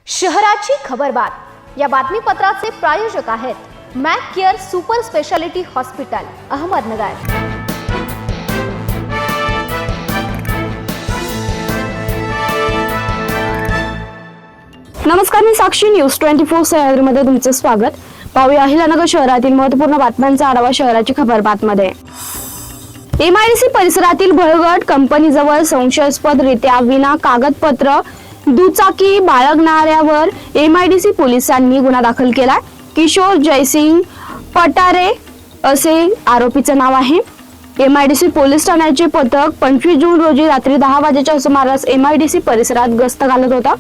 शहराची खबरबात या बातमीपत्राचे प्रायोजक आहेत Mac care super speciality hospital Ahmednagar. नमस्कार, मी साक्षी न्यूज 24 सह्याद्रीमध्ये तुमचे स्वागत। पाहूया अहिल्यानगर शहरातील महत्त्वपूर्ण बातम्यांचा आढावा शहराची खबरबातमध्ये। MIDC परिसरातील भळगट कंपनीजवळ संशयास्पदरित्या विना कागदपत्र दुचाकी बाळगणाऱ्यावर MIDC पोलिसांनी गुन्हा दाखल केला। किशोर जयसिंग पटारे असे आरोपीचे नाव आहे। MIDC पोलीस ठाण्याचे पथक 25 जून रोजी रात्री 10 वाजेच्या सुमारास MIDC परिसरात गस्त घालत होता।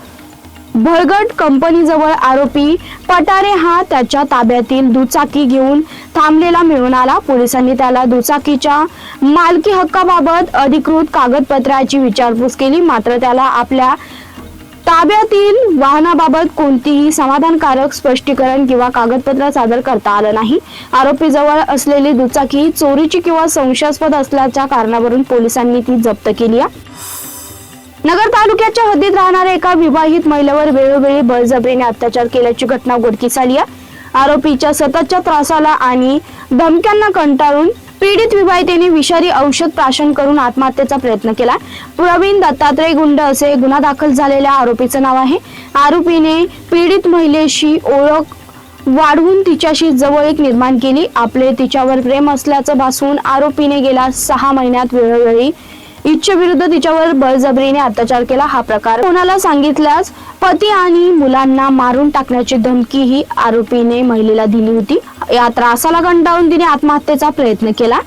भळगट कंपनीजवळ आरोपी पटारे हा त्याच्या ताब्यातील दुचाकी घेऊन थांबलेला मिळून आला। पोलिसांनी त्याला दुचाकीच्या मालकी हक्काबाबत अधिकृत कागदपत्राची विचारपूस केली, मात्र त्याला आपल्या ताब्यातील वाहनाबाबत कोणतीही समाधानकारक स्पष्टीकरण किंवा कागदपत्र सादर करता आलं नाही। आरोपीजवळ असलेली दुचाकी चोरीची किंवा संशयास्पद असल्याच्या कारणावरून पोलिसांनी ती जप्त केली आहे। नगर तालुक्याच्या हद्दीत राहणाऱ्या एका विवाहित महिलेवर वेळोवेळी बळजबरीने अत्याचार केल्याची घटना उघडकीस आली आहे। आरोपीच्या सततच्या त्रासाला आणि धमक्यांना कंटाळून पीडित विवाहितेने विषारी औषध प्राशन करून आत्महत्येचा प्रयत्न केला। प्रवीण दत्तात्रय गुंड असे गुन्हा दाखल झालेल्या आरोपीचे नाव आहे। आरोपीने पीडित महिलेशी ओळख वाढवून तिच्याशी जवळीक निर्माण केली। आपले तिच्यावर प्रेम असल्याचं भासवून आरोपीने गेल्या 6 महिन्यात वेळोवेळी इच्छेविरुद्ध तिच्यावर बळजबरीने अत्याचार केला। हा प्रकार कोणाला सांगितल्यास पती आणि मुलांना मारून टाकण्याची धमकी ही आरोपीने महिलेला दिली होती। या त्रासाला कंटाळून तिने आत्महत्येचा प्रयत्न केला।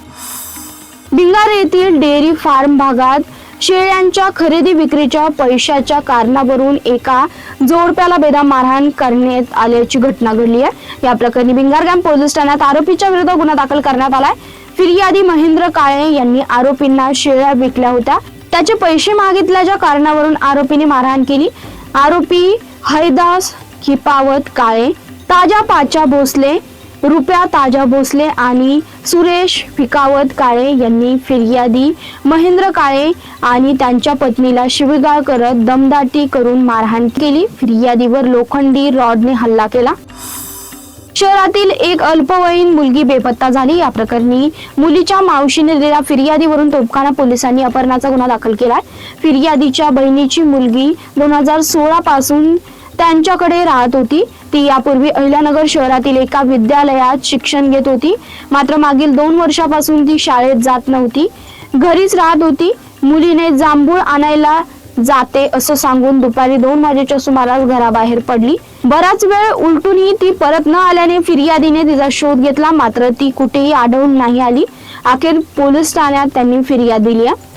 भिंगार येथील डेअरी फार्म भागात शेळ्यांच्या खरेदी विक्रीच्या पैशाच्या कारणावरून एका जोडप्याला बेदम मारहाण करण्यात आल्याची घटना घडली आहे। या प्रकरणी भिंगारगाम पोलीस ठाण्यात आरोपीच्या विरुद्ध गुन्हा दाखल करण्यात आलाय। फिर्यादी महेंद्र काळे यांनी आरोपींना शेळ्या विकल्या होत्या, त्याचे पैसे मागितल्याच्या कारणावरून आरोपीने मारहाण केली। आरोपी हैदास खिपावत काळे, ताजा पाचा भोसले, रुपया ताजा भोसले आणि सुरेश फिकावत काळे यांनी फिर्यादी महेंद्र काळे आणि त्यांच्या पत्नीला शिवीगाळ करत दमदाटी करून मारहाण केली। फिर्यादीवर लोखंडी रॉडने हल्ला केला। शहरातील एक अल्पवयीन मुलगी बेपत्ता झाली। या प्रकरणी मुलीच्या मावशीने दिलेल्या फिर्यादीवरून तोफखाना पोलिसांनी अपहरणाचा गुन्हा दाखल केलाय। फिर्यादीच्या बहिणीची मुलगी 2016 पासून त्यांच्याकडे राहत होती। ती यापूर्वी अहिल्यानगर शहरातील एका विद्यालयात शिक्षण घेत होती, मात्र मागील 2 वर्षापासून ती शाळेत जात नव्हती, घरीच राहत होती। मुलीने जांभूळ आणायला जाते असं सांगून दुपारी 2 वाजेच्या सुमारास घराबाहेर पडली। बराच वेळ उलटूनही ती परत न आल्याने फिर्यादीने तिचा शोध घेतला, मात्र ती कुठेही आढळून नाही आली। अखेर पोलीस ठाण्यात त्यांनी फिर्याद दिली आहे।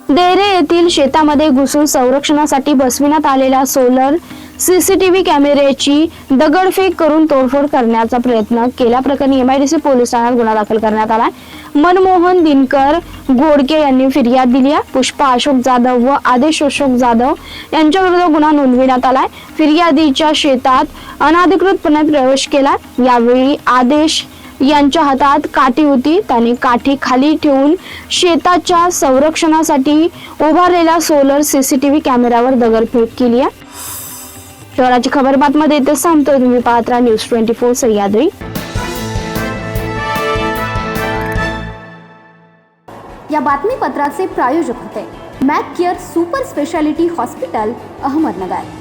देरे येथील शेतामध्ये घुसून संरक्षणासाठी बसविण्यात आलेल्या सोलर CCTV कॅमेऱ्याची दगडफेक करून तोडफोड करण्याचा प्रयत्न केल्याप्रकरणी MIDC पोलीस ठाण्यात गुन्हा दाखल करण्यात आला। मनमोहन दिनकर घोडके यांनी फिर्याद दिली आहे। पुष्पा अशोक जाधव व आदेश अशोक जाधव यांच्या विरुद्ध गुन्हा नोंदविण्यात आलाय। फिर्यादीच्या शेतात अनधिकृतपणे प्रवेश केला। यावेळी आदेश यांच्या हातात काठी होती, त्याने काठी खाली ठेवून शेताच्या संरक्षणासाठी उभारलेल्या सोलर CCTV कॅमेऱ्यावर दगडफेक केली आहे। शहराची खबरबातमध्ये इथेच थांबतोय। तुम्ही पाहत राहा न्यूज 24 सह्याद्री। या बातमीपत्राचे प्रायोजक होते Mac care super speciality hospital Ahmednagar.